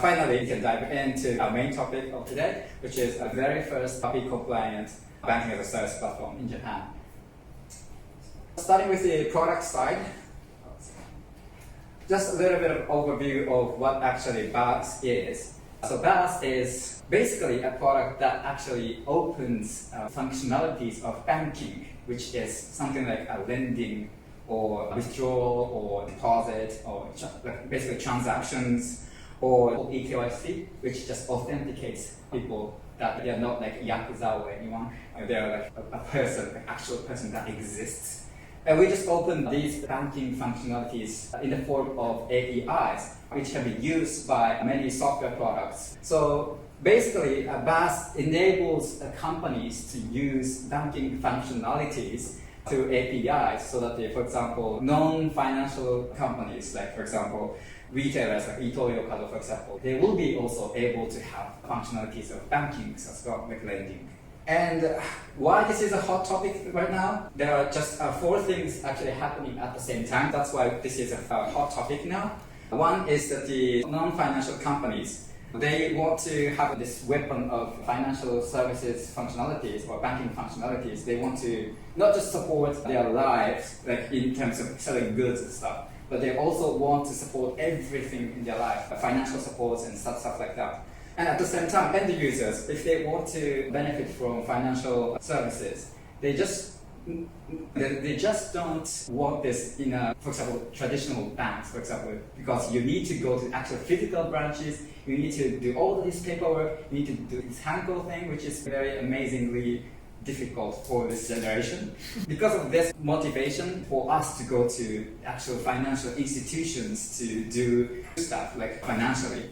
Finally, we can dive into our main topic of today, which is a very first FAPI-compliant banking as a service platform in Japan. Starting with the product side, just a little bit of overview of what actually BaaS is. So BaaS is basically a product that actually opens functionalities of banking, which is something like a lending or withdrawal or deposit or basically transactions, or eKYC, which just authenticates people that they are not like Yakuza or anyone. They are like a person, an actual person that exists. And we just opened these banking functionalities in the form of APIs, which can be used by many software products. So basically, BaaS enables companies to use banking functionalities to APIs so that they, for example, non-financial companies, like for example, retailers like Ito-Yokado, for example, they will be also able to have functionalities of banking as well, like lending. And why this is a hot topic right now? There are just 4 things actually happening at the same time. That's why this is a hot topic now. One is that the non-financial companies, they want to have this weapon of financial services functionalities or banking functionalities. They want to not just support their lives, like in terms of selling goods and stuff, but they also want to support everything in their life, financial supports and stuff like that. And at the same time, end users, if they want to benefit from financial services, they just don't want this in for example, traditional banks, for example, because you need to go to actual physical branches, you need to do all this paperwork, you need to do this handle thing, which is very amazingly difficult for this generation. Because of this motivation for us to go to actual financial institutions to do stuff like financially,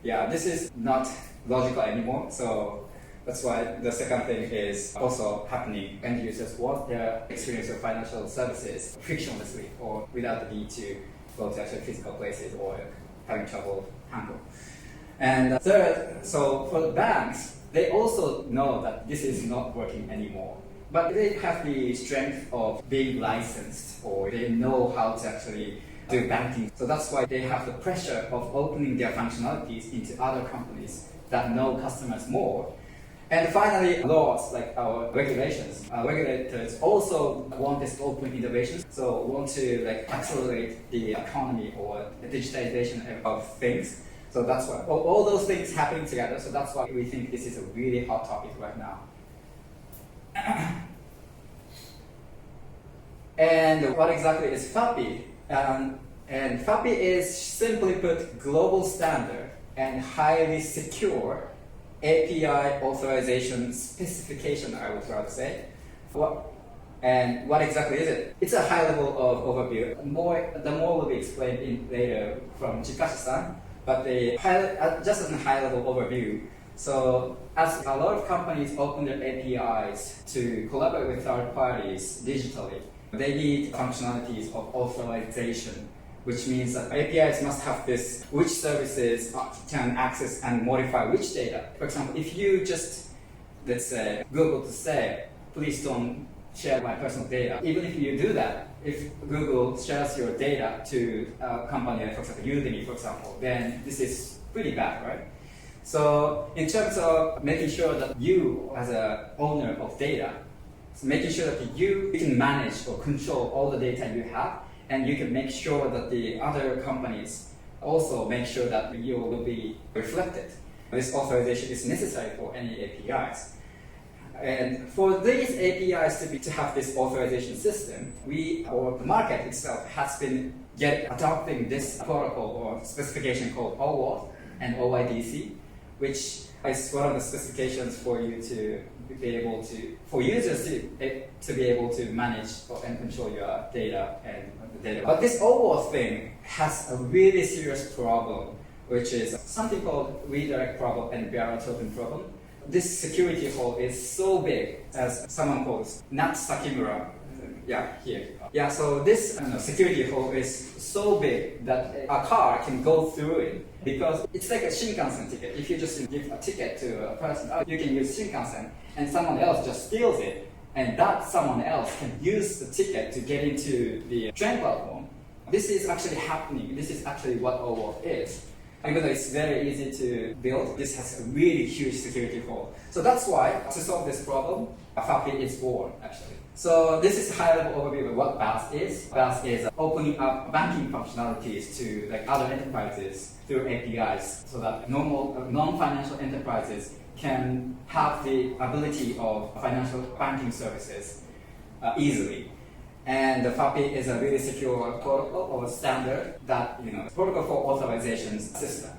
this is not logical anymore. So that's why the second thing is also happening. End users want their experience of financial services frictionlessly or without the need to go to actual physical places or having trouble handle. And third, so for the banks, they also know that this is not working anymore. But they have the strength of being licensed, or they know how to actually do banking. So that's why they have the pressure of opening their functionalities into other companies that know customers more. And finally, laws, like our regulations. Regulators also want this open innovation, so want to accelerate the economy or the digitization of things. So that's why all those things happening together. So that's why we think this is a really hot topic right now. And what exactly is FAPI? And FAPI is, simply put, global standard and highly secure API authorization specification, I would rather say. What exactly is it? It's a high level of overview. The more will be explained later from Takashi-san. But just as a high-level overview, so as a lot of companies open their APIs to collaborate with third parties digitally, they need functionalities of authorization, which means that APIs must have this, which services can access and modify which data. For example, if you just, let's say, Google to say, please don't share my personal data, even if you do that, if Google shares your data to a company, for example, Udemy, for example, then this is pretty bad, right? So in terms of making sure that you, as an owner of data, making sure that you can manage or control all the data you have, and you can make sure that the other companies also make sure that you will be reflected. This authorization is necessary for any APIs. And for these APIs to have this authorization system, or the market itself has been adopting this protocol or specification called OAuth and OIDC, which is one of the specifications for you to be able to, for users to be able to manage and control your data and the data. But this OAuth thing has a really serious problem, which is something called redirect problem and bearer token problem. This security hole is so big, as someone calls Nat Sakimura. Here. So this security hole is so big that a car can go through it, because it's like a Shinkansen ticket. If you just give a ticket to a person, you can use Shinkansen, and someone else just steals it, and that someone else can use the ticket to get into the train platform. This is actually happening. This is actually what OAuth is. Even though it's very easy to build, this has a really huge security hole. So that's why, to solve this problem, a FAPI is born, actually. So this is a high-level overview of what BaaS is. BaaS is opening up banking functionalities to like other enterprises through APIs, so that normal non-financial enterprises can have the ability of financial banking services easily. And the FAPI is a really secure protocol or standard that, protocol for authorizations system.